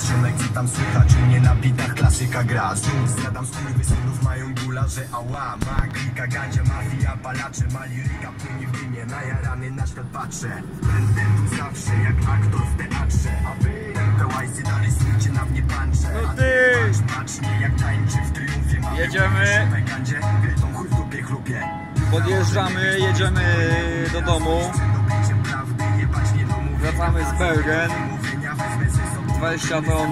Ziomek co tam słychać, u mnie na bitach klasyka gra. Znów zjadam skurwysynów, mają gula, że ała. Ma klika, gandzia, mafia, palacze, ma liryka, płynie w dymie, najarany na świat patrzę. Będę tu zawsze jak aktor w teatrze, a wy te łajsy dalej słycie na mnie pancze. No ty! Patrz mnie jak tańczy w triumfie. Jedziemy. Podjeżdżamy, jedziemy do domu. Wracamy z Bergen. 20 ton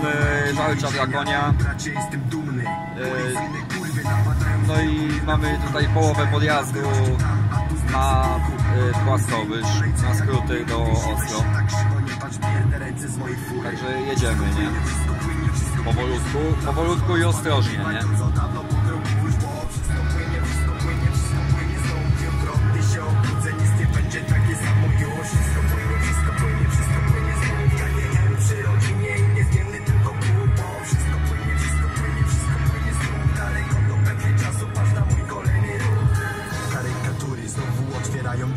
żarcia dla konia. No i mamy tutaj połowę podjazdu na Płaskowyż, na skróty do Oslo. Także jedziemy, nie? Powolutku i ostrożnie, nie?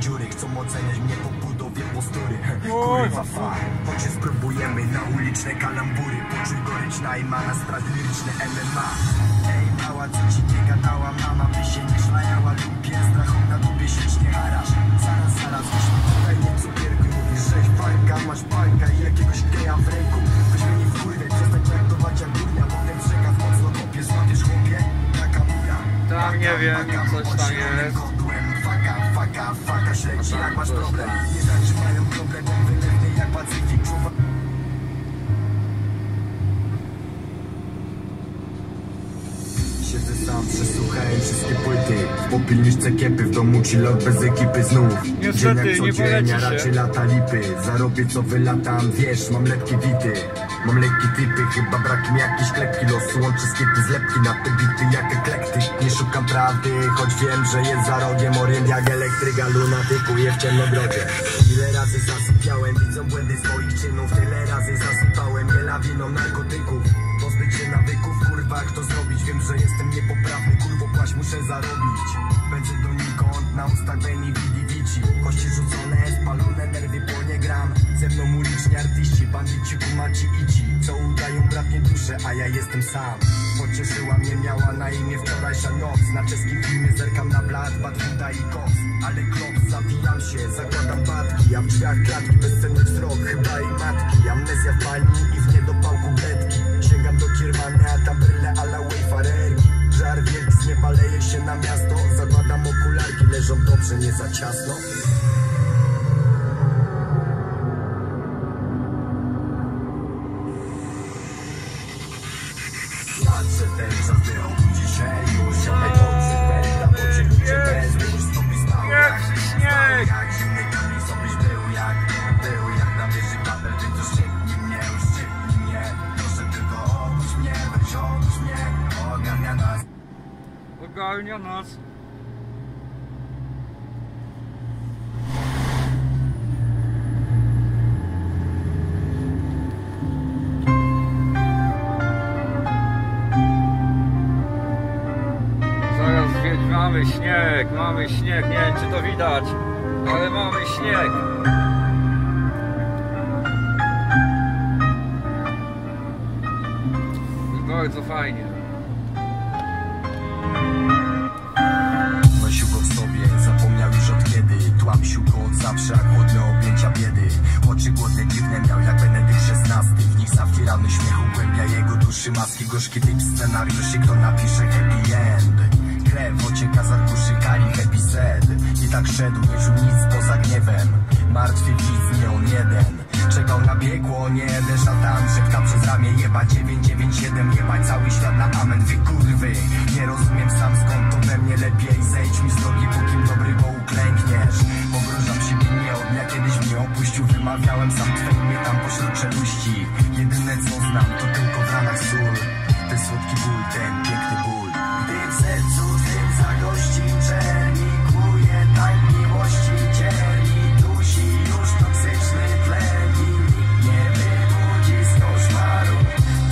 Dziury, chcą oceniać mnie po budowie postury. Kurwa fa, choć spróbujemy na uliczne kalambury. Poczuj gorycz Najmana, sprawdź liryczne MMA. Ej mała, co ci nie gadała mama, by się nie szlajała lub pies, strachą na dupie siecznie harasz. Zaraz, weźmy tutaj nie cukierku. Mówisz, żeś fajka, masz bajka i jakiegoś geja w ręku. Weźmy nie wkurwę, przestań traktować jak gównia. Potem przekaz mocno kopiesz, złapiesz chłopie. Taka mura. Tam nie wiem, coś tam jest. Faka, śledzi jak masz problem. Nie zatrzymają problem, on wylewny jak Pacyfik. Siedzę sam, przesłuchałem wszystkie płyty. W popilniczce kiepy, w domu chillot bez ekipy znów. Dzień jak codziennie, raczej lata lipy. Zarobię co wylatam, wiesz, mam lepkie wity. Mam lekkie typy, chyba brak mi jakiejś klepki losu. Łączę skiepy, zlepki na te bity jak eklektyk. Nie szukam prawdy, choć wiem, że jest za rogiem. Orient jak elektryka, lunatykuję w ciemnogrodzie. Ile razy zasypiałem, widzą błędy swoich czynów. Tyle razy zasypałem je lawiną narkotyków. Pozbyć się nawyków, kurwa, jak to zrobić? Wiem, że jestem niepoprawny, kurwo, płać muszę zarobić. Pędzę donikąd, na ustach Benny Vici. Kości rzucone, spalone, nerwy płonie gram. Ze mną uliczni artyści, bandyci, kumaci i ci, co udają bratnie duszę, a ja jestem sam. Pocieszyła mnie, miała na imię wczorajsza noc. Na czeskim filmie zerkam na blat, Badwuda i Kos. Ale klops, zawijam się, zakładam batki, a w drzwiach klatki, bezcenny wzrok, chyba i matki. Amnezja w palni i w niedopałku bredki. Sięgam do kiermany, a tam bryle a la wayfarerki. Żar wielki z nieba leje się na miasto. Zakładam okularki, leżą dobrze, nie za ciasno. Patrzę ten czas, by obudzi się już. Ziomek oczy, perda, bo cię ludzie bez. Już sobie stał jak śnieg. Jak zimny kamień sobyś był jak na wieży Babel. Więc uszczypnij mnie. Proszę tylko obudź mnie, weź obudź mnie. Ogarnia nas. Ogarnia nas. Mamy śnieg, nie wiem czy to widać, ale mamy śnieg. I bardzo fajnie. Nosił go w sobie, zapomniał już od kiedy. Tłamsił go od zawsze, jak chłodne objęcia biedy. Oczy głodne, dziwne miał jak Benedykt XVI. W nich zafirany śmiechu głębia jego duszy. Maski, gorzki typ scenariuszy, kto napisze happy end. Krew ocieka z arkuszy kali, happy sad. I tak szedł, nie czuł nic poza gniewem. Martwy widz, nie on jeden. Czekał na piekło, nie jeden szatan. Szepta przez ramię, jeba 997. Jebać cały świat na amen, wy kurwy. Nie rozumiem sam skąd to we mnie lepiej. Zejdź mi z drogi, pókim dobry, bo uklękniesz. Pogrążam siebie nie od dnia, kiedyś mnie opuścił. Wymawiałem sam twe imię tam pośród czeluści. Jedyne co znam to tylko w ranach sól. Ten słodki ból, ten piękny ból. Gdy w sercu tym zagości czernikuje tań miłości dzieli. Dusi już toksyczny tlen i nikt nie wybudzi z koszmaru.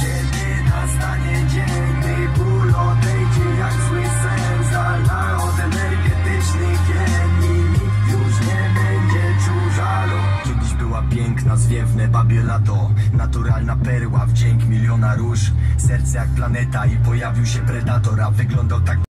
Kiedy nastanie dzień, gdy ból odejdzie jak zły sen. Zdalna od energetycznych gen i nikt już nie będzie czuł żalu. Kiedyś była piękna, zwiewne babie lato. Naturalna perła w wdzięk miliona róż. Serce jak planeta i pojawił się predator, a wyglądał tak